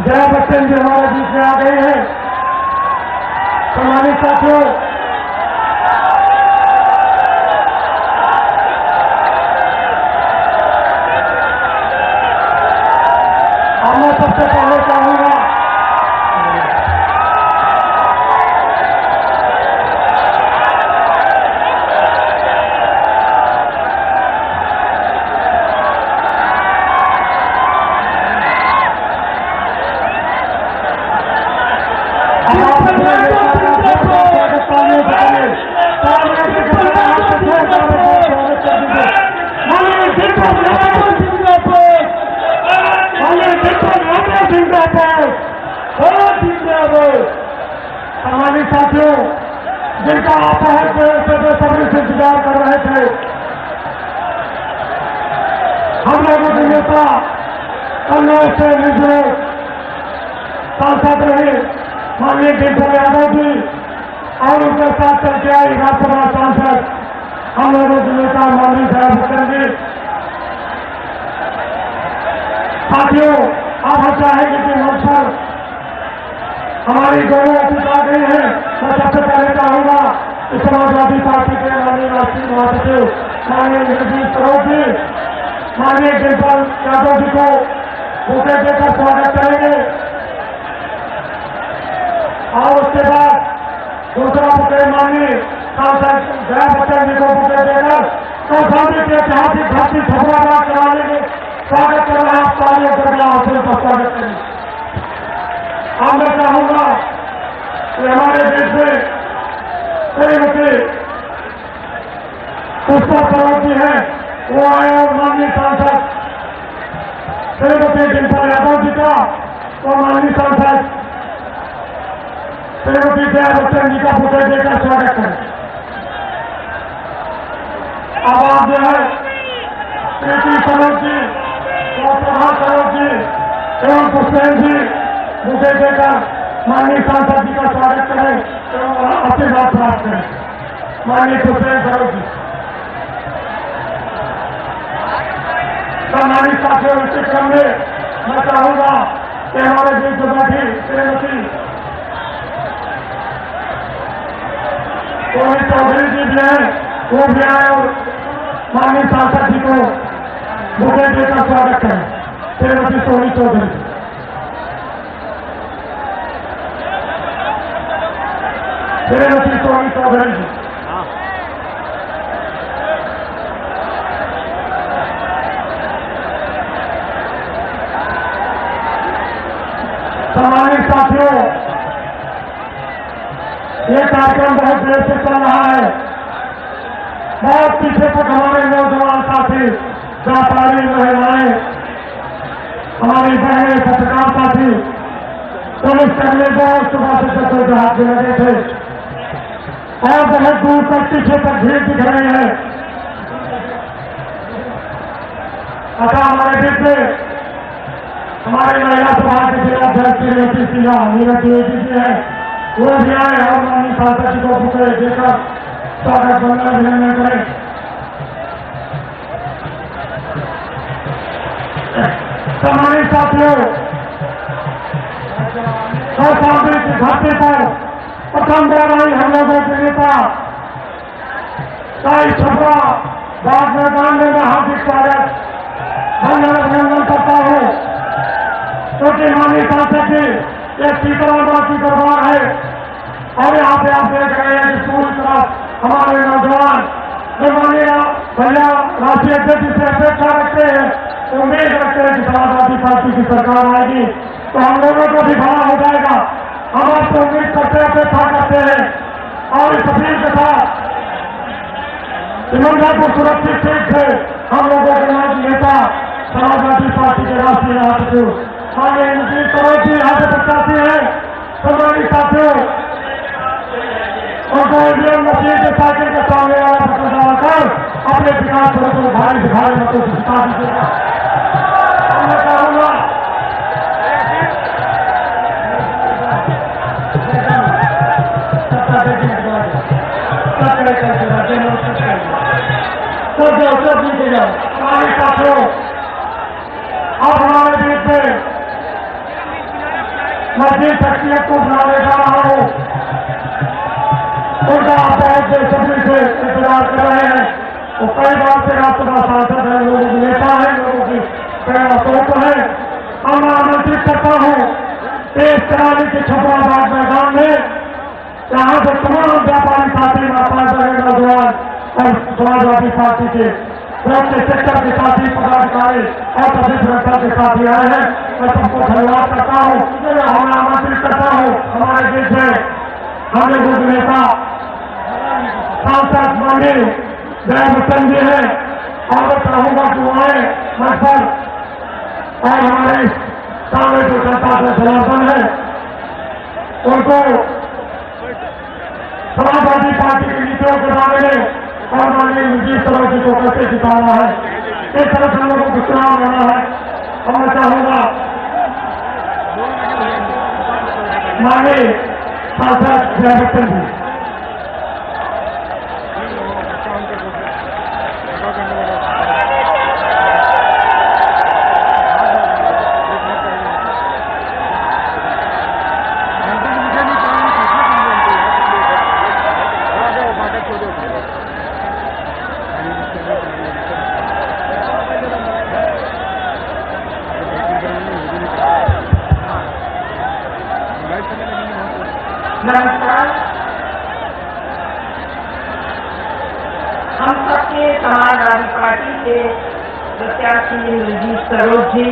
जया बच्चन जी हमारे बीच में आ गए हैं। सम्मानित साथियों, अब मैं सबसे पहले चाहूंगा हमारे साथियों जिनका आप बहुत बेसब्री से इंतजार कर रहे थे, हम लोगों के नेता कांग्रेस से निर्दोष सांसद रहे माननीय केशव यादव जी और उनके साथ चल के आई राज्यसभा सांसद हम लोगों के नेता माननीय जया बच्चन जी। साथियों, आप चाहेंगे कि मंच पर हमारी दोनों अतीत आ गई हैं। मैं सबसे पहले चाहूंगा कि समाजवादी पार्टी के माननीय राष्ट्रीय महासचिव माननीय जगदीश सरोज जी माननीय केशव यादव जी को बुके देकर स्वागत करेंगे और उसके बाद दूसरा बुके माननीय सांसद जया बच्चन जी को बुके देकर कौशाम्बी के ऐतिहासिक घाटी छपराबाद कराने के स्वागत कर रहे हैं। तालियों से हासिल का स्वागत करें। अब मैं चाहूंगा कि हमारे देश में श्रीमती पुष्पा सरोज जी हैं, वो आए और माननीय सांसद श्रीमती डिम्पल यादव जी का और माननीय सांसद श्रीमती जया बच्चन जी का बुके देकर स्वागत करें। अब आप जो है प्रीति सरोज जी और प्रभात सरोज जी एवं पुष्पेन जी बुके देकर माननीय सांसद जी का स्वागत करें एवं आशीर्वाद प्राप्त करें। माननीय पुष्पेन सरोज जी। सम्मानित साथियों, इस क्रम में मैं चाहूंगा कि हमारे बीच में बैठी श्रीमती सोनी चौधरी जी भी हैं, वो भी आए और माननीय सांसद जी को बुके देकर स्वागत करें। श्रीमती सोनी चौधरी। श्रीमती सोनी चौधरी जी। सम्मानित साथियों, ये कार्यक्रम बहुत देर से चल रहा है। बहुत पीछे तक हमारे नौजवान साथी, व्यापारी, महिलाएं, हमारी बहनें, पत्रकार साथी पुलिस करने बहुत सुबह से जद्दोजहद में लगे थे और बहुत दूर तक पीछे तक भीड़ दिख रही है। अतः हमारे बीच में हमारी महिला सभा के जिला अध्यक्ष श्रीमती सिन्हा नीरज द्विवेदी जी है, वो भी आए और माननीय सांसद जी को बुके देकर स्वागत बंदन अभिनंदन करें। सम्मानित साथियों, कौशाम्बी की घाटी पर प्रथम बार आई हम लोगों के नेता साई छपरा बाग मैदान में मैं हार्दिक स्वागत बंदन अभिनंदन करता हूँ, क्योंकि माननीय सांसद जी ये सीताराम की दरबार है और यहाँ पे आप देख रहे हैं कि पूरी तरह हमारे नौजवान माननीय भैया राष्ट्रीय अध्यक्ष से अपेक्षा रखते हैं, उम्मीद रखते हैं कि समाजवादी पार्टी की सरकार आएगी तो हम लोगों को भी भला हो जाएगा। हम आपको उम्मीद करते अपेक्षा करते हैं और इस अपील के साथ ईमानदार को सुरक्षित सीट से हम लोगों के नेता समाजवादी पार्टी के राष्ट्रीय महासचिव माननीय जगदीश सरोज जी यहाँ से प्रत्याशी है। सम्मानित साथियों, उनको इंडियन मशीन के साइकिल के सामने वाला पकड़ डालकर अपने विकास को भारी भारी मतों से जिता दीजिएगा। मैं चाहूंगा साथियों, अब हमारे बीच में मैं जिन शख्सियत को बुलाने जा रहा हूँ उनका बहुत बेसब्री से इंतजार कर रहे हैं। वो कई बार से राष्ट्रसभा सांसद है, लोगों की नेता है, लोगों की प्रेरणा स्रोत है। और मैं आमंत्रित करता हूँ तेज कराने के छपराबाद मैदान में, यहाँ से तमाम व्यापारी साथी, नौजवान और समाजवादी पार्टी के बहुत से सेक्टर के साथी, पदाधिकारी और सभी सुरक्षा के साथी आए हैं। मैं सबको धन्यवाद करता हूँ। मैं आमंत्रित करता हूँ हमारे देश में हमारे बुजुर्ग नेता सांसद माननीय जय बच्चन जी है, और मैं चाहूंगा कि वो आए मंच पर और हमारे कांग्रेस जो जनता का समर्थन है उनको समाजवादी पार्टी की नीतियों के बारे में और माननीय नीतीश कुमार जी को कैसे जिताना है, इस तरह से हम लोगों को चुनाव लेना है। और मैं चाहूंगा माननीय सांसद जय बच्चन जी। नमस्कार। हम सबके समाजवादी पार्टी के प्रत्याशी रणजीत सरोज जी,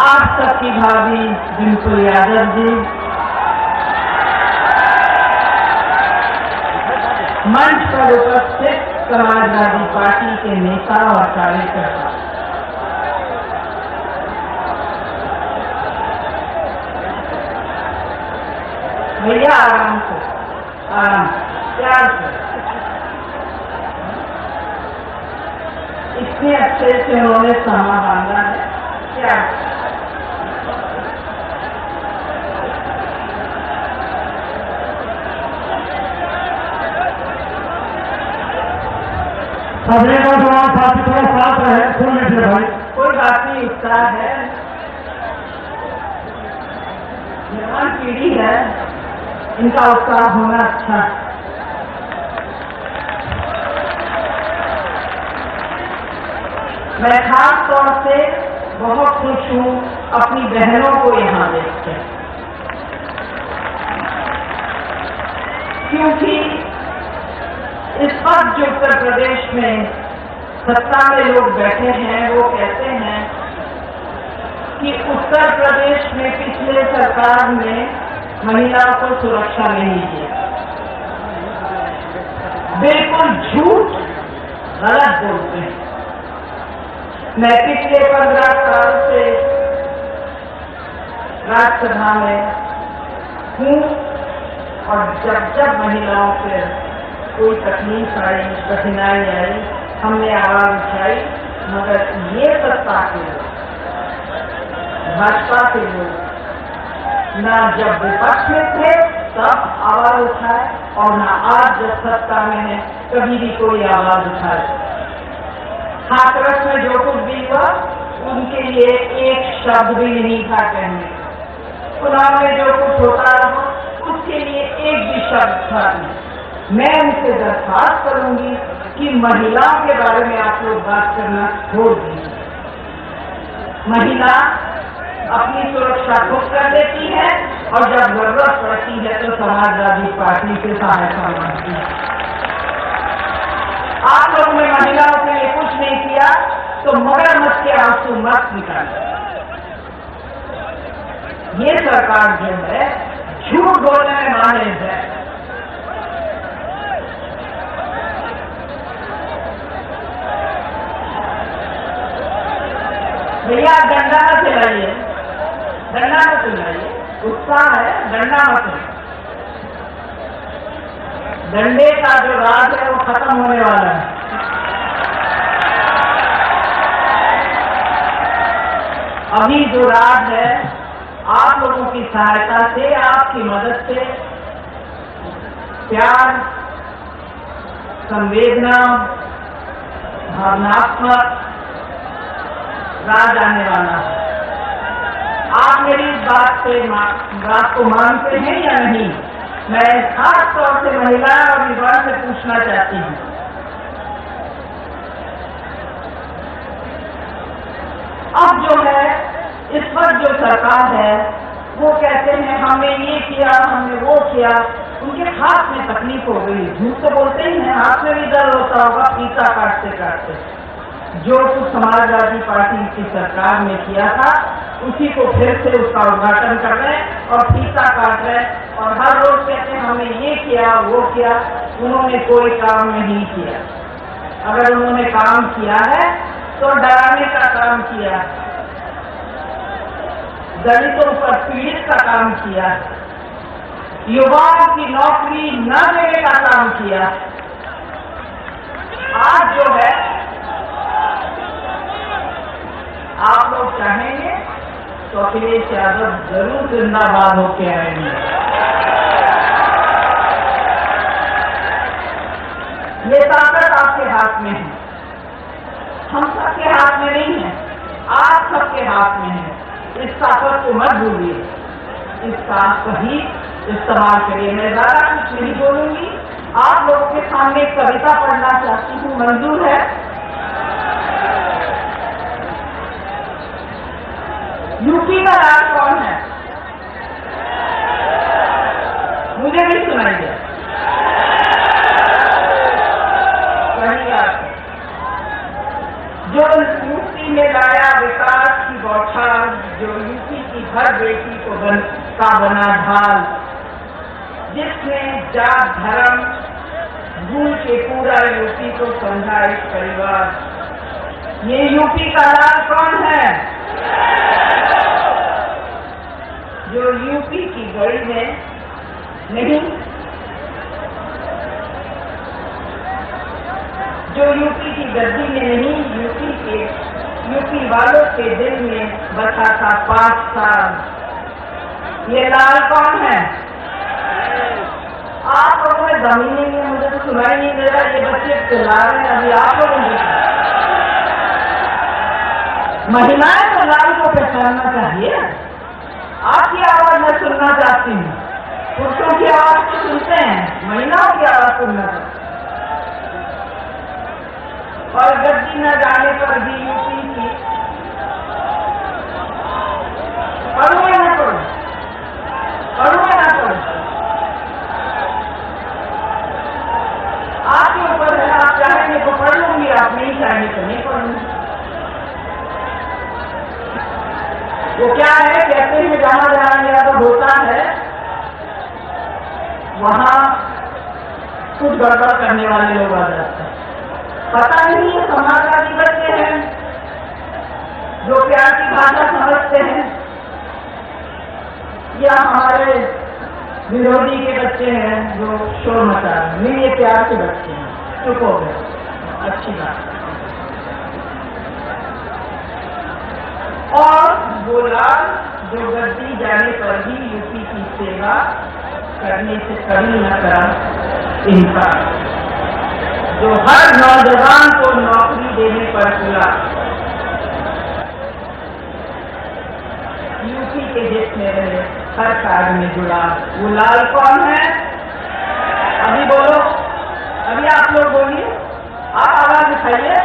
आप सबकी भाभी डिम्पल यादव जी, मंच पर उपस्थित समाजवादी पार्टी के नेता और कार्यकर्ता, भैया आराम से, आराम प्यार से, इतने अच्छे से उन्होंने समा बांधा है। क्या सभी नौजवान साथी थोड़ा साथ रहे, सुन लीजिए भाई। कोई बात नहीं, उत्साह है, जवान पीढ़ी है, इनका उत्साह होना अच्छा। मैं खास तौर से बहुत खुश हूँ अपनी बहनों को यहाँ देखकर, क्योंकि इस वक्त जो उत्तर प्रदेश में सत्ता में लोग बैठे हैं वो कहते हैं कि उत्तर प्रदेश में पिछले सरकार ने महिलाओं को सुरक्षा नहीं दी। बिल्कुल झूठ, गलत बोलते हैं। मैं पिछले 15 साल से राज्यसभा में हूँ और जब जब महिलाओं से कोई तकलीफ आई, कठिनाई आई, हमने आवाज उठाई, मगर ये सत्ता के लोग, भाजपा के लोग ना जब विपक्ष में थे तब आवाज उठाए और ना आज जब सत्ता में है कभी भी कोई आवाज उठाए। हाथरस में जो कुछ भी हुआ उनके लिए एक शब्द भी नहीं था कहने। चुनाव में जो कुछ होता रहा उसके लिए एक भी शब्द था नहीं। मैं उनसे दरख्वास्त करूंगी कि महिलाओं के बारे में आप लोग बात करना छोड़ दीजिए। महिला अपनी सुरक्षा खुद कर देती है और जब जरूरत पड़ती है तो समाजवादी पार्टी से सहायता मांगती है। आप लोगों ने महिलाओं के लिए कुछ नहीं किया तो मगरमच्छ के आंसू मत निकालें। ये सरकार जो है झूठ बोलने में माहिर है। भैया डंडा न चलाइए, डंडा मत चलाइए, उत्साह है, डंडा मत। डंडे का जो राज है वो खत्म होने वाला है। अभी जो राज है आप लोगों की सहायता से, आपकी मदद से, प्यार, संवेदना, भावनात्मक राज आने वाला है। आप मेरी इस बात को मानते हैं या नहीं? मैं खास तौर से महिला और युवा से पूछना चाहती हूँ। अब जो है, इस वक्त जो सरकार है, वो कहते हैं हमने ये किया, हमने वो किया। उनके हाथ में तकलीफ हो गई। झूठ तो बोलते ही हैं, हाथ में भी दर्द होता होगा फीता काटते काटते। जो कुछ समाजवादी पार्टी की सरकार ने किया था, उसी को फिर से उसका उद्घाटन कर रहे हैं और फीता काट रहे हैं और हर रोज कहते हैं हमने ये किया, वो किया। उन्होंने कोई काम नहीं किया। अगर उन्होंने काम किया है तो डराने का काम किया, दलितों पर पीड़ित का काम किया, युवाओं की नौकरी न देने का काम किया। आज जो है, आप लोग चाहेंगे तो अखिलेश यादव जरूर जिंदाबाद होके आएंगे। ये ताकत आपके हाथ में है, हम सबके हाथ में नहीं है, आप सबके हाथ में है। इस ताकत को मत भूलिए, इसका सही इस्तेमाल करिए। मैं ज्यादा कुछ नहीं बोलूंगी। आप लोगों के सामने एक कविता पढ़ना चाहती हूँ, मंजूर है? यूपी का राज कौन है? मुझे नहीं सुनाई दिया। जो यूपी में लाया विकास की बौछार, जो यूपी की हर बेटी को बना ढाल, जिसने जात धर्म भूल के पूरा यूपी को समझा एक परिवार। ये यूपी का लाल कौन है? जो यूपी की गली में नहीं, जो यूपी की गद्दी में नहीं, यूपी वालों के दिल में बसा था 5 साल। ये लाल कौन है? आप लोगों में जमीन नहीं है, मुझे तो सुनाई नहीं दे रहा। ये बच्चे चिल्ला रहे हैं, अभी आप लोगों ने महिलाएं तो लाल को पहचानना चाहिए। आपकी आवाज मैं सुनना चाहती हूँ। पुरुषों की आवाज तो सुनते हैं, महिलाओं की आवाज सुनना चाहती हूँ। और गद्दी न जाने पर भी यूपी की पढ़ू या न पढ़ू, पढ़ू या न पढ़ू, आपके ऊपर है। आप चाहेंगे तो पढ़ लूंगी, आप नहीं चाहेंगे तो नहीं पढ़ूंगी। वो क्या है, कहते हैं जहां जहां यादव होता है वहां कुछ गड़बड़ करने वाले लोग आ जाते हैं। पता नहीं है समाजवादी बच्चे हैं जो प्यार की भाषा समझते हैं, या हमारे विरोधी के बच्चे हैं जो शोर मचा रहे हैं। नहीं, ये प्यार के बच्चे हैं, चुप हो गए, अच्छी बात। और बोला जो गद्दी जाने पर भी यूपी की सेवा करने से कभी न करा इनकार, जो हर नौजवान को नौकरी देने पर तुला, यूपी के हित में रहे, हर कार्य में जुड़ा। वो लाल कौन है? अभी बोलो, अभी आप लोग बोलिए, आप आवाज उठाइए।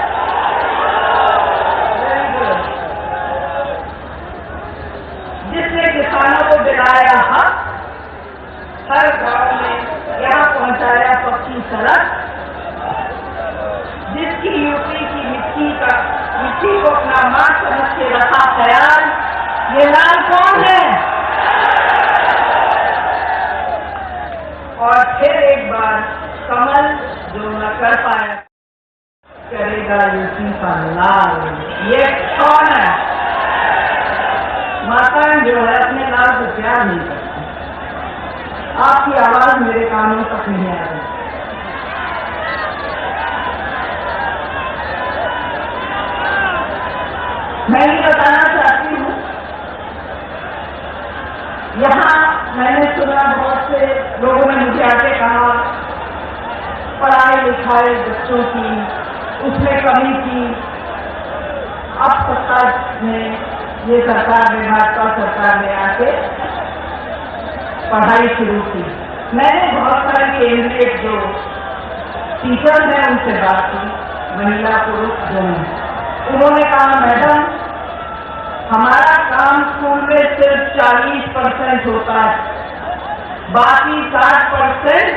जिसने किसानों को दिलाया हक, हर गांव में यहाँ पहुंचाया पक्की सड़क, जिसकी यूपी की मिट्टी को अपना मां समझ के रखा ख्याल, ये लाल कौन है? और फिर एक बार कमल जो न कर पाया करेगा यूपी का लाल, ये कौन है? माताएं जो है अपने लाल को प्यार नहीं करती। आपकी आवाज मेरे कानों तक नहीं आ रही। मैं ये बताना चाहती हूँ, यहाँ मैंने सुना बहुत से लोगों ने मुझे आके कहा पढ़ाई लिखाई बच्चों की उसमें कमी थी। अब सत्ता में ये सरकार ने, भाजपा सरकार ने आके पढ़ाई शुरू की। मैंने बहुत सारे केंद्रीय जो टीचर हैं उनसे बात की, महिला पुरुष दोनों। उन्होंने कहा मैडम हमारा काम स्कूल में सिर्फ 40% होता है, बाकी 60%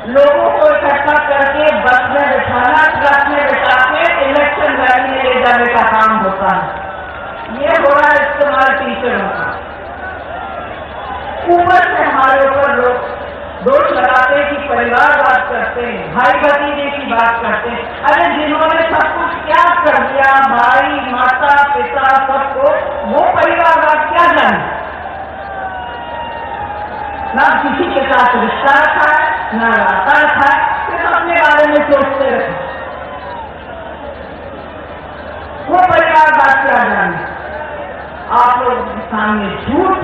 लोगों को इकट्ठा करके बस में बिठाना, ट्रक में बिठा के इलेक्शन रैली में ले जाने का काम होता है। ये हो रहा है इस्तेमाल टीचरों का। ऊपर से हमारे ऊपर लोग दोष लगाते कि परिवारवाद करते हैं, भाई भतीजे की बात करते हैं। अरे जिन्होंने सब कुछ त्याग कर दिया, भाई माता पिता सबको, वो परिवारवाद क्या जाने? ना किसी के साथ रिश्ता रखा है, ना नाता रखा है, सिर्फ अपने बारे में सोचते रहे। वो परिवारवाद क्या जाने? आप लोगों के सामने झूठ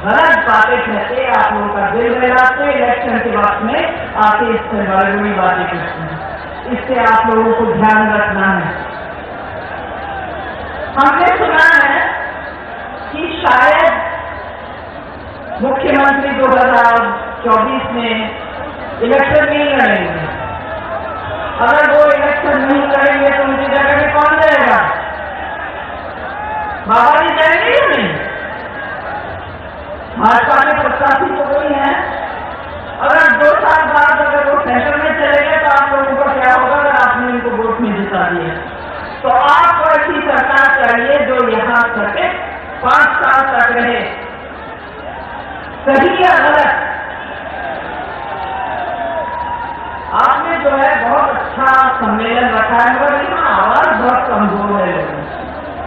गलत बातें कहते, आप लोगों का दिल बहलाते, इलेक्शन के वक्त में आके इससे बड़ी बड़ी बातें करते हैं। इससे आप लोगों को ध्यान रखना है। हमने सुना है कि शायद मुख्यमंत्री 2024 में इलेक्शन नहीं लड़ेंगे। अगर वो इलेक्शन नहीं लड़ेंगे तो उनकी जगह में कौन जाएगा? बाबा जी जाएंगे या नहीं? भाजपा के प्रत्याशी तो वही है। अगर 2 साल बाद अगर वो सेंटर में चले गए तो आप लोगों का क्या होगा अगर आपने उनको वोट में जिता दिया? तो आपको ऐसी सरकार चाहिए जो यहाँ सके, 5 साल तक रहे। सही या गलत? आपने जो है बहुत अच्छा सम्मेलन रखा है, मगर यहाँ आवाज बहुत कमजोर है।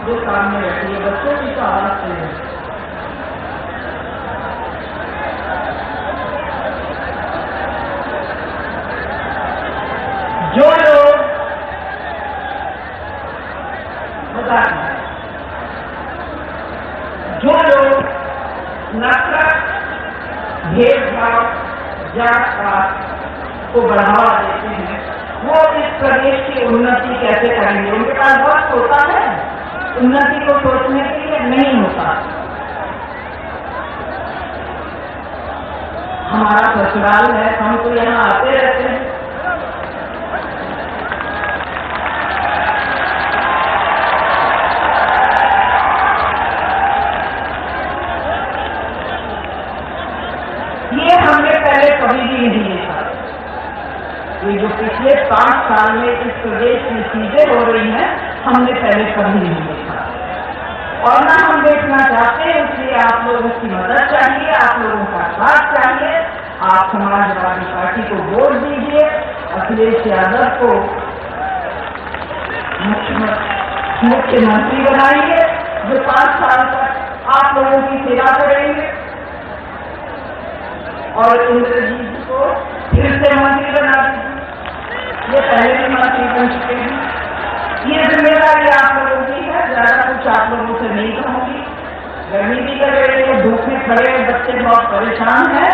जो सामने बैठी है बच्चों की तो आवाज से है। जो लोग नफरत, भेदभाव, जात पात को बढ़ावा देते हैं, वो इस प्रदेश की उन्नति कैसे करेंगे? उनके पास वक्त होता है उन्नति को सोचने के लिए? नहीं होता। हमारा ससुराल है, हम तो यहाँ आते रहते हैं। ये हमने पहले कभी भी नहीं देखा। ये जो पिछले 5 साल में इस प्रदेश में चीजें हो रही हैं, हमने पहले कभी नहीं देखा और ना हम देखना चाहते हैं। इसलिए आप लोगों की मदद चाहिए, आप लोगों का साथ चाहिए। आप समाजवादी पार्टी को वोट दीजिए, अखिलेश यादव को मुख्यमंत्री बनाइए, जो 5 साल तक आप लोगों की सेवा करेंगे, और इंद्रजीत जी को फिर से मंत्री बना दीजिए। ये पहले भी मंत्री बन चुके हैं। ये जिम्मेदारी आप लोगों की है। ज्यादा कुछ आप लोगों से नहीं कहूंगी। गर्मी भी लग रही है, धूप में खड़े बच्चे बहुत परेशान हैं।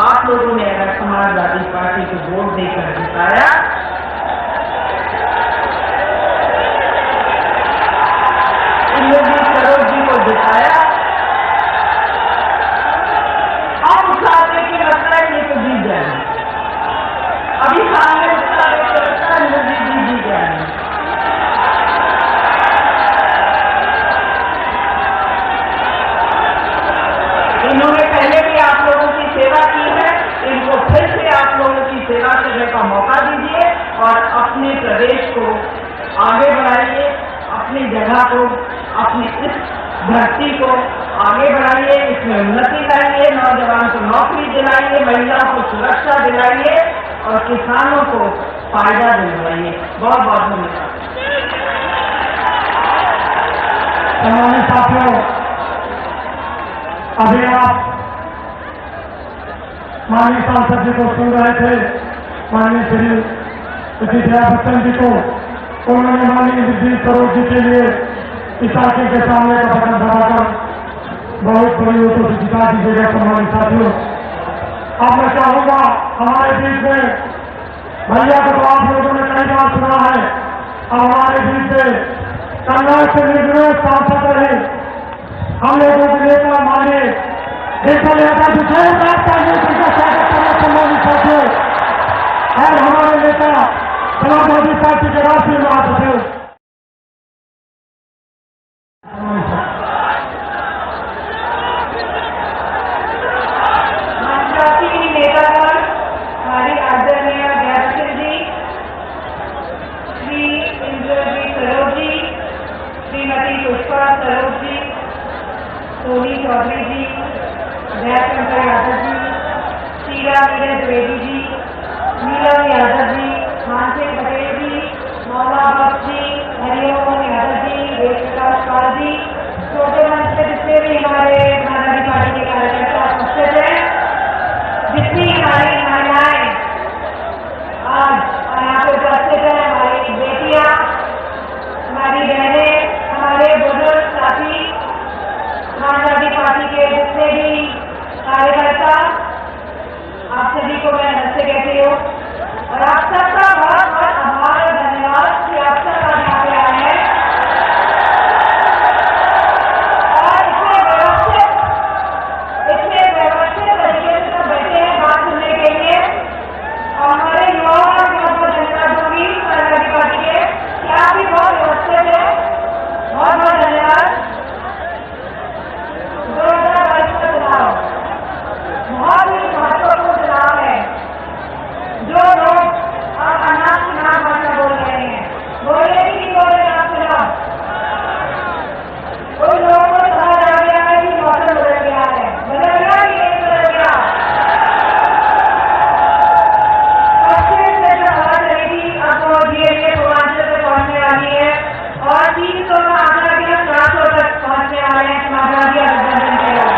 आप लोगों ने अगर समाजवादी पार्टी को वोट देकर जिताया, इंद्रजीत सरोज जी को जिताया, जीत जाए। अभी सामने लगता है मोदी जी जीत जाएंगे। इन्होंने पहले भी आप लोगों की सेवा की है, इनको फिर से आप लोगों की सेवा करने का मौका दीजिए और अपने प्रदेश को आगे बढ़ाइए, अपनी जगह को, अपनी इस धरती को आगे बढ़ाइए, इसमें उन्नति लाइए, नौजवान को नौकरी दिलाइए, महिलाओं को सुरक्षा दिलाइए और किसानों को फायदा दिलवाइए। बहुत बहुत धन्यवाद। सम्मानित साथियों, अभी आप माननीय सांसद जी को सुन रहे थे, माननीय श्री जया बच्चन जी को। उन्होंने माननीय इंद्रजीत सरोज जी के लिए इलाके के सामने का बटन दबाकर बहुत बड़ी वोटों से जिता दीजिएगा। सम्मानित साथियों, अब मैं चाहूंगा हमारे बीच में भैया को तो आप लोगों ने कई बार सुना है। अब हमारे बीच से कन्नौज से निर्विरोध सांसद रहे हम लोगों के नेता माने देखा नेता स्वागत करना सम्मानित साथियों और हमारे नेता समाजवादी पार्टी के राष्ट्रीय महासचिव सोनी चौधरी जी, जयशंकर यादव जी, शीला द्विवेदी जी, नीलम यादव जी, मानसिंह पटेल जी, मौला भक्त जी, हरिओम यादव जी, वेद प्रकाश पाल जी, छोटे मंच से जितने भी हमारे समाजवादी पार्टी के कार्यकर्ता उपस्थित हैं, जितनी हमारी महिलाएं आज यहाँ पे उपस्थित हैं, हमारी बेटियां, हमारी बहनें, हमारे बुजुर्ग साथी, समाजवादी पार्टी के जितने भी कार्यकर्ता, आप सभी को मैं नमस्ते कहती हूँ और आप सबका बहुत बहुत आभार और धन्यवाद कि आप सब आज यहाँ पे आए हैं और इतने व्यवस्थित तरीके से सब बैठे हैं बात सुनने के लिए और हमारे युवाओं का बहुत बहुत धन्यवाद दूंगी समाजवादी पार्टी के कि आप भी बहुत व्यवस्थित है। बहुत बहुत धन्यवाद। 2022 का चुनाव बहुत ही महत्वपूर्ण चुनाव है। जो लोग अब अनाप चुनाव भाषा बोल रहे हैं, बोले कि नहीं बोल रहे आप चुनाव, उन लोगों को समझ आ गया है कि मौसम बदल गया है, बदल गया कि नहीं बदल गया। पश्चिम से जो हवा चलेगी अब वो धीरे धीरे पूर्वांचल तक पहुंचने वाली है और 300 का आंकड़ा भी हम 400 तक पहुंचने वाले हैं समाजवादी गठबंधन के लोग।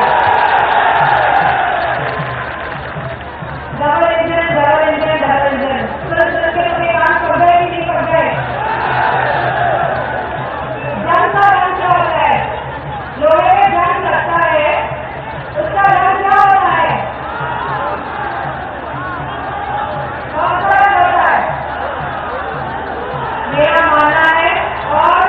डबल इंजन के अपने काम कर गए कि नहीं कर गए। जंग का रंग क्या होता है, लोहे में जंग लगता है उसका रंग क्या होता है, कौन सा रंग होता है। मेरा मानना है और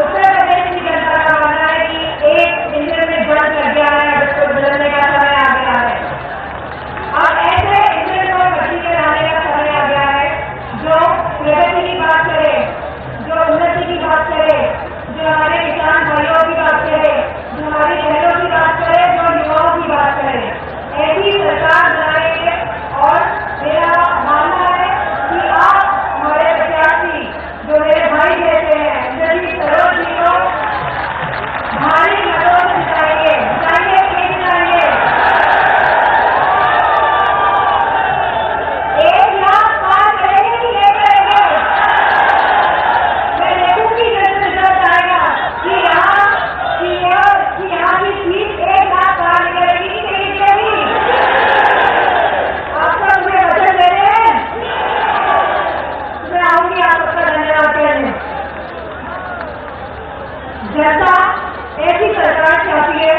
उत्तर प्रदेश की जनता का मानना है कि एक इंजन में जंग लग गया है, उसको बदलने का समय आ गया है। अब ऐसे इंजन को गति में लाने का समय आ गया है जो प्रगति की बात करे, जो उन्नति की बात करे, जो हमारे किसान भाइयों की बात करे, जो हमारी बहनों की बात करे, जो युवाओं की बात करे, ऐसी सरकार बनाएंगे। और मेरा मानना है कि आप हमारे प्रत्याशी जो मेरे भाई जैसे हैं इंद्रजीत सरोज जी को भारी मतों से जिताएंगे। जिताएंगे कि नहीं जिताएंगे। 1 लाख पार करेंगे कि नहीं करेंगे। मैं देखूंगी जब रिजल्ट आएगा कि यहाँ की सीट 1 लाख पार निकलेगी कि नहीं निकलेगी। आप सब मुझे वचन दे रहे हैं, मैं आऊंगी आप सबका धन्यवाद करने। जनता ऐसी सरकार चाहती है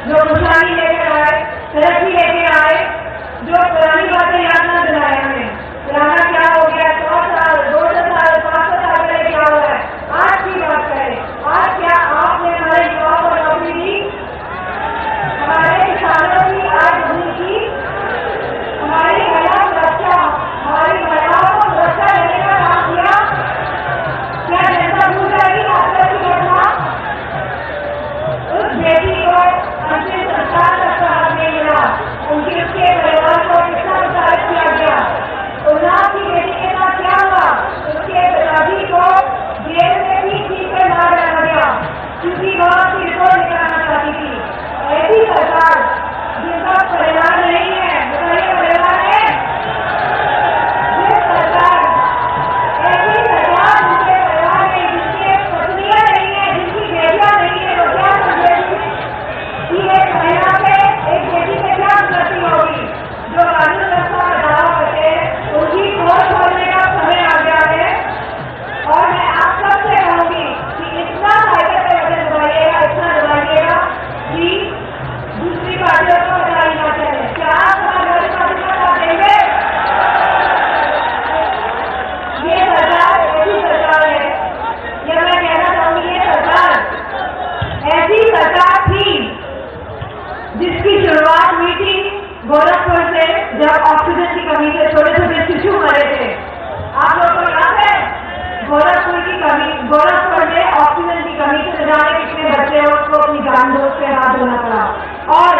जो खुशहाली लेकर आए, तरक्की लेकर आए, जो पुरानी बातें याद न दिलाए हमें। पुराना क्या हो गया, 100 साल 200 साल 500 साल पहले क्या हुआ है, आज की बात करें। आज क्या आपने हमारे युवाओं को नौकरी दी, हमारे किसानों की आज भूमि की, हमारी महिला सुरक्षा, हमारी महिलाओं को सुरक्षा देने का काम किया। क्या जनता भूल जाएगी आजकल की घटना। गोरखपुर की कमी, गोरखपुर में ऑक्सीजन की कमी से जाने कितने बच्चे उसको अपनी जान दोस्त से हाथ धोना पड़ा। और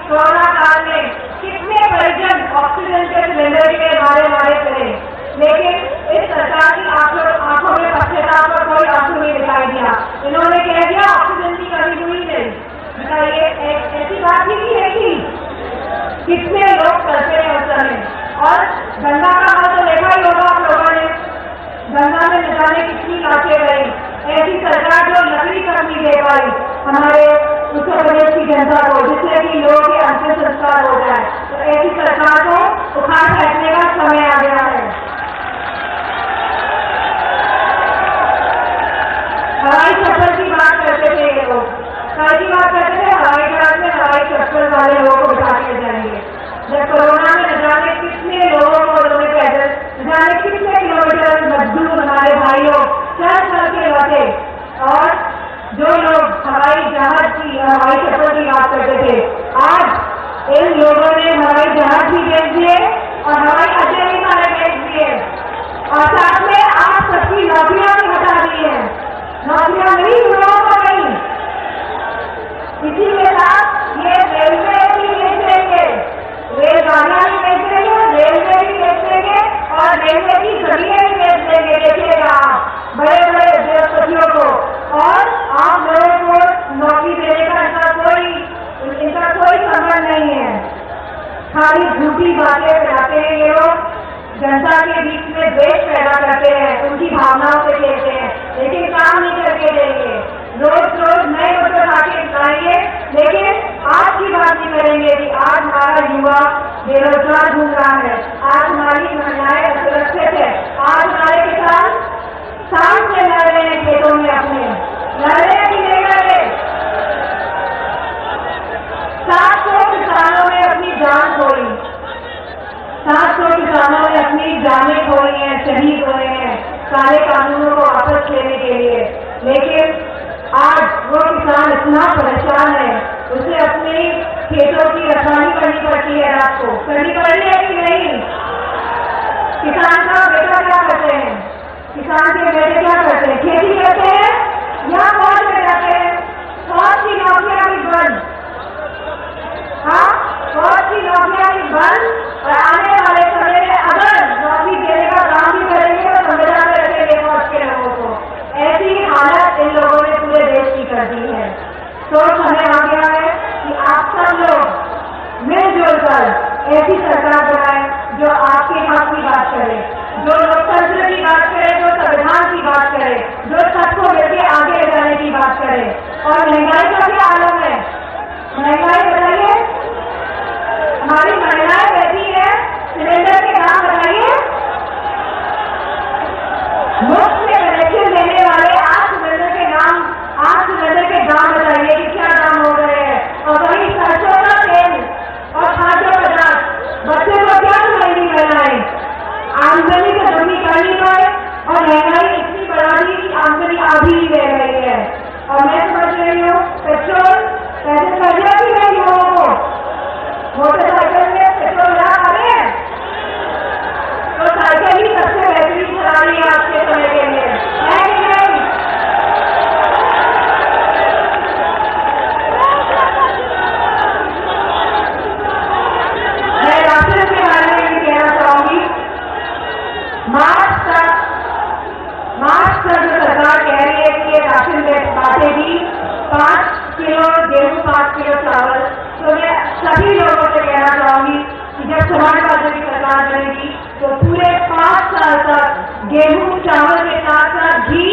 कोरोना काल में कितने परिजन ऑक्सीजन के सिलेंडर के मारे चले, लेकिन इस सरकार की आंखों में पश्चाताप पर कोई आंसू नहीं दिखाई दिया। इन्होंने कह दिया ऑक्सीजन की कमी हुई नहीं। बताइए ऐसी बात ही नहीं है कि कितने लोग करते हैं उस समय। और गंगा का हाल तो देखा ही होगा आप लोगों ने, गंगा में न जाने कितनी लाशें गई। ऐसी सरकार जो लकड़ी तक नहीं दे पाई हमारे उत्तर प्रदेश की जनता को, जिससे कि लोगों के अंतिम संस्कार हो जाए, तो ऐसी सरकार को उखाड़ फेंकने का समय आ गया है। हवाई चप्पल की बात करते थे ये लोग, कल की बात करते थे हवाई जहाज में हवाई चप्पल वाले लोगों को बिठा के जाएंगे। जब कोरोना में न जाने कितने लोगों को उन्होंने पैदल न जाने कितने किलोमीटर मजदूर हमारे भाई लोग चल के लौटे। और जो लोग हवाई जहाज की हवाई चप्पल की बात करते थे, आज इन लोगों ने हवाई जहाज भी बेच दिए और हवाई अड्डे भी सारे बेच दिए, और साथ में आप सबकी नौकरियां भी हटा दी है। नौकरियां नहीं, लोगों को नहीं। इसी के साथ ये रेलवे भी बेच देंगे, रेलगाड़ियां भी बेच देंगे, रेलवे भी बेच देंगे और रेलवे की जमीनें भी बेच देंगे। देखिएगा बड़े बड़े उद्योगपतियों को, और आप लोगों को नौकरी देने का इनका कोई संबंध नहीं है। खाली झूठी बातें फैलाते हैं ये लोग, जनता के बीच में द्वेष पैदा करते हैं, उनकी भावनाओं से खेलते हैं, लेकिन काम नहीं करके देंगे। रोज रोज नए मुद्दे लाके लाएंगे, लेकिन आज की बात नहीं करेंगे कि आज हमारा युवा बेरोजगार घूम रहा है, आज हमारी महिलाएं असुरक्षित है, आज हमारे किसान शाम से लड़ रहे हैं खेतों में, अपने लड़ रहे हैं कि नहीं लड़ रहे। 700 किसानों ने अपनी जान खोई, 700 किसानों ने अपनी जानें खोई हैं, शहीद हुए हैं सारे कानूनों को वापस लेने के लिए। लेकिन आज वो किसान इतना परेशान है, उसे अपने खेतों की रखवाली करनी पड़ती है, रात को करनी पड़ रही है कि नहीं। किसान का बेटा क्या करते हैं, किसान के बेटे क्या करते हैं, खेती करते हैं या फौज में जाते हैं। फौज की नौकरियां भी बंद, हाँ फौज की नौकरियां भी बंद, और आने वाले समय में अगर नौकरी देने का काम भी करेंगे तो संविधान में रखेंगे फौज के लोगों को। ऐसी हालत इन लोगों ने पूरे देश की कर दी है। तो समय आ गया है कि आप सब लोग मिलजुल कर ऐसी सरकार बनाए जो आपके हक की बात करे, जो लोकतंत्र की बात करे, जो संविधान की बात करे, जो सबको मिलकर आगे ले जाने की बात करे। और महंगाई का क्या आलम है, महंगाई बताइए, हमारी महिलाएं बैठी है, सिलेंडर के दाम बताइए, मुफ्त में कनेक्शन देने वाले 8 सिलेंडर के दाम बताइए कि क्या दाम हो गए हैं। और वही सरसों का तेल और खाद्य पदार्थ, बच्चे को क्या खिलाएंगी महिलाएं, आमदनी से कमी करनी पड़े, और महंगाई इतनी बढ़ा दी कि आमदनी आधी ही रह गई है। और मैं समझ रही हूँ पेट्रोल पैसे कर दिया कि नहीं, लोगों को मोटरसाइकिल में पेट्रोल ना करें तो साइकिल ही सबसे बेहतरीन चलानी है आज के समय के लिए, है कि नहीं। मैं राशन के बारे में भी कहना चाहूंगी, मार्च तक जो सरकार कह रही है कि ये राशन बांटेगी 5 किलो गेहूं 5 किलो चावल, तो मैं सभी लोगों से कहना चाहूंगी कि जब समाजवादी की सरकार बनेगी तो पूरे 5 साल तक गेहूं चावल के साथ साथ घी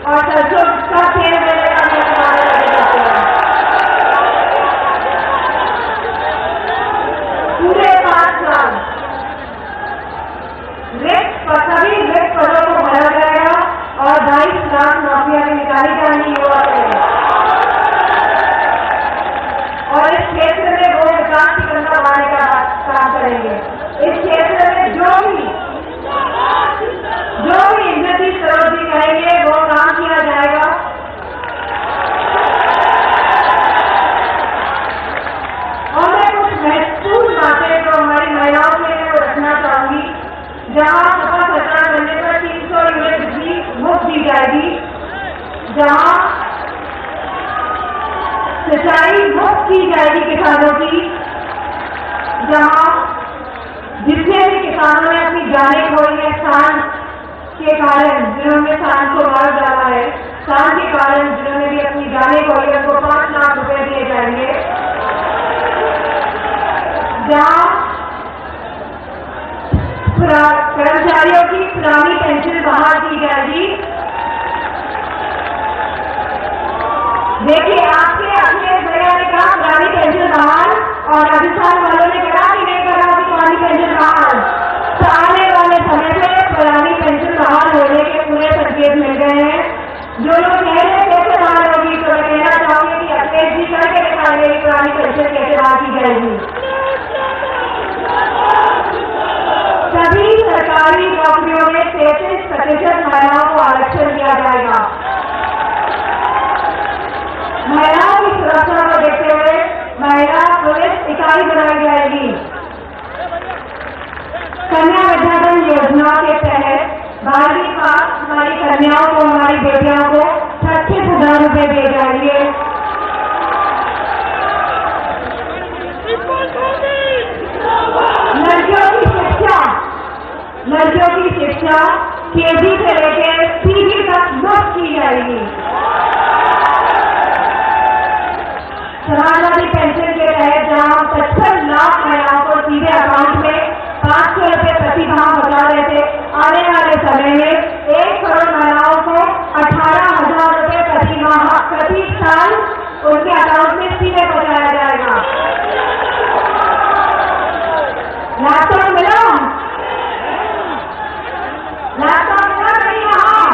और सरसों का तेल देने का भी वादा करेगा। पूरे 5 साल सभी रिक्त पदों को भरा जाएगा और 22 लाख नौकरियां भी निकाली जाएंगी युवा से। और इस क्षेत्र में वो विकास की गंगा बहाने का काम करेंगे। इस क्षेत्र में जो भी इंद्रजीत सरोज जी कहेंगे वो काम किया जाएगा। और मैं कुछ महत्वपूर्ण बातें जो हमारी महिलाओं के लिए रखना चाहूंगी, जहाँ सपा सरकार बनने पर 300 यूनिट बिजली मुफ्त दी जाएगी। जाएगी, जहां सिंचाई मुफ्त की जाएगी किसानों की, जहां जितने भी किसानों ने अपनी जानें खोई है सांड के कारण, जिन्होंने सांड को मार डाला है, सांड के कारण जिन्होंने भी अपनी जानें खोई है, उनको 5 लाख रुपए दिए जाएंगे। जहां कर्मचारियों की पुरानी पेंशन बहाल की जाएगी। देखिए, आपके अखिलेश भैया ने कहा पुरानी पेंशन बहाल, और राजस्थान वालों ने कहा कि नहीं करा कि पुरानी पेंशन बहाल। तो आने वाले समय में पुरानी पेंशन बहाल होने के पूरे संकेत मिल गए हैं। जो लोग कह रहे कैसे बहाल होगी, तो मैं कहना चाहूंगी कि अखिलेश जी करके दिखाएंगे कि पुरानी पेंशन कैसे बहाल की जाएगी। सभी सरकारी नौकरियों में 33% महिलाओं को आरक्षण दिया जाएगा। महिलाओं की सुरक्षा को देखते हुए महिला पुलिस इकाई बनाई जाएगी। कन्या विद्याधन योजना के तहत 12वीं पास हमारी कन्याओं को, हमारी बेटियों को 36,000 रुपए दिए जाएंगे। लड़कियों की शिक्षा केजी से लेकर पीजी तक मुफ्त की जाएगी। समाजवादी पेंशन के तहत जहां 55 लाख महिलाओं को सीधे अकाउंट में 500 रुपए प्रति माह बचा रहे थे, आने वाले समय में 1 करोड़ महिलाओं को 18,000 रुपए प्रति माह, प्रति साल उनके अकाउंट में सीधे पहुंचाया जाएगा। लैपटॉप मिला, नहीं वहां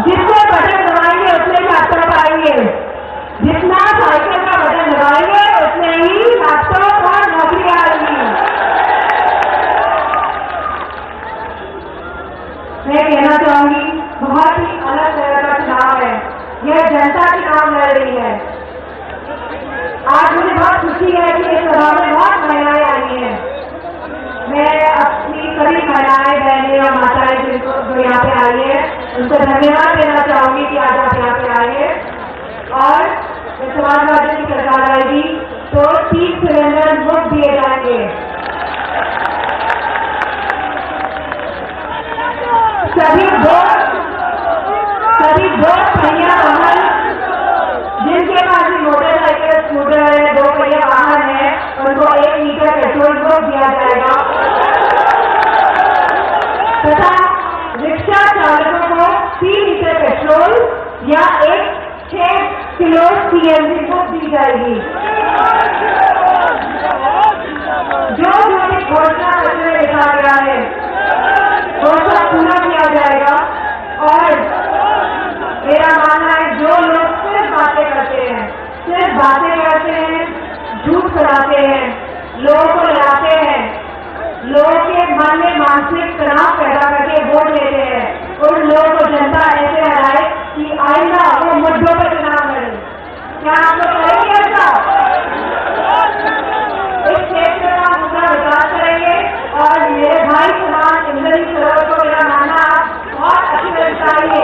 जितने बटन दबाएंगे उतने लैपटॉप आएंगे, जितना साइकिल का बटन दबाएंगे उतने ही लैपटॉप और नौकरी आएगी। मैं कहना चाहूंगी, बहुत ही अलग तरह का चुनाव है, यह जनता चुनाव लड़ रही है। आज मुझे बहुत खुशी है कि इस सभा में बहुत महिलाएं आई हैं। मैं अपनी सभी महिलाएं, बहनें और माताएं जिनको जो यहाँ पे आई है, उनको धन्यवाद देना चाहूंगी कि आज आप यहाँ पे आए हैं। और जब समाजवादी की सरकार आएगी तो 30 सिलेंडर मुफ्त दिए जाएंगे। सभी दो पहिया वाहन, जिनके पास भी मोटरसाइकिल, स्कूटर है, 2 पहिया वाहन है, उनको 1 लीटर पेट्रोल मुफ्त दिया जाएगा। तथा रिक्शा चालकों को 3 लीटर पेट्रोल या 6 किलो सीएनजी मुफ्त दी जाएगी। जो भी घोषणा पत्र में लिखा गया है वो सब पूरा किया जाएगा। और मेरा मानना है, जो लोग सिर्फ बातें करते हैं, झूठ फैलाते हैं, लोगों को लड़ाते हैं, लोगों के मन में मानसिक तनाव पैदा करके वोट लेते हैं, उन लोगों को जनता ऐसे हराए कि आइंदा वो मुद्दों पर चुनाव लड़े। क्या आप लोग करेंगे ऐसा? इस क्षेत्र का मुद्दा विकास करेंगे। और मेरे भाई समान इंद्रजीत सरोवर को मेरा मानना बहुत अच्छी तरह चाहिए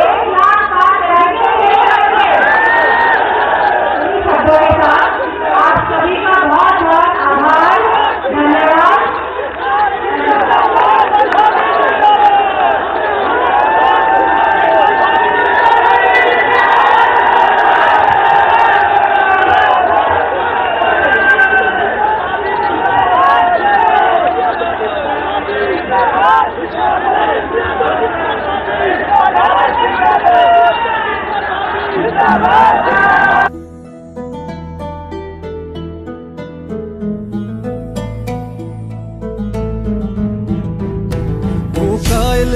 1 लाख पास रहेंगे। इन्हीं शब्दों के साथ आप सभी का बहुत बहुत आभार, धन्यवाद।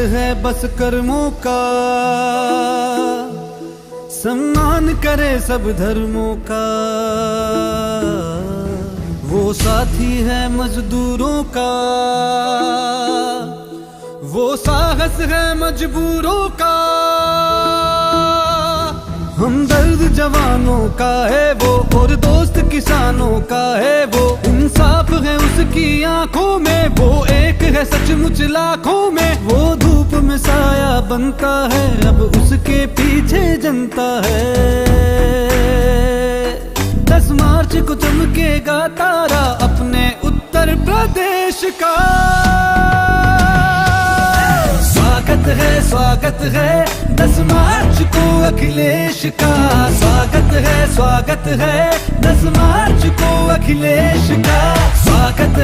है बस कर्मों का, सम्मान करे सब धर्मों का। वो साथी है मजदूरों का, वो साहस है मजबूरों का। हमदर्द जवानों का है वो, और दोस्त किसानों का है वो। इंसाफ है उसकी आंखों में, वो एक है सचमुच लाखों में। वो धूप में साया बनता है, अब उसके पीछे जनता है। 10 मार्च को चमकेगा तारा अपने उत्तर प्रदेश का। स्वागत है 10 मार्च को अखिलेश का। स्वागत है 10 मार्च को अखिलेश का। स्वागत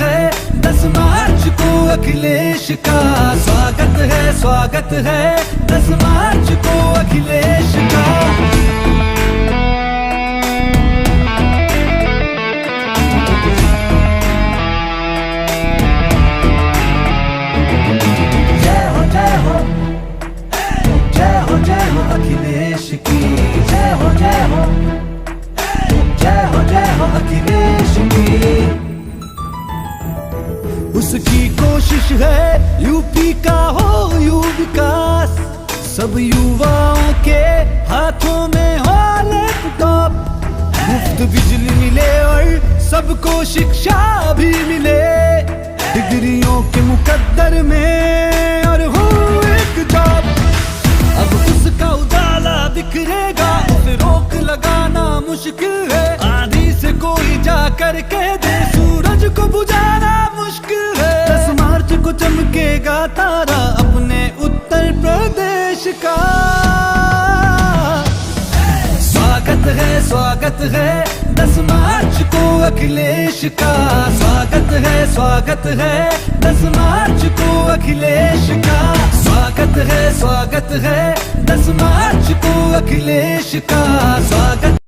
है 10 मार्च को अखिलेश का। स्वागत है 10 मार्च को अखिलेश का। अखिलेश की जय हो, जय हो, जय हो अखिलेश की। उसकी कोशिश है यूपी का हो यू विकास, सब युवाओं के हाथों में हो लैपटॉप। मुफ्त बिजली मिले और सबको शिक्षा भी मिले, डिग्रियों के मुकद्दर में और हो एक जॉब। अब उसका उजाला बिखरेगा, उसे रोक लगाना मुश्किल है। आंधी से कोई जाकर कह दे सूरज को बुझाना मुश्किल है। 10 मार्च को चमकेगा तारा अपने उत्तर प्रदेश का। स्वागत है 10 मार्च को अखिलेश का। स्वागत है 10 मार्च को अखिलेश का। स्वागत है 10 मार्च को अखिलेश का। स्वागत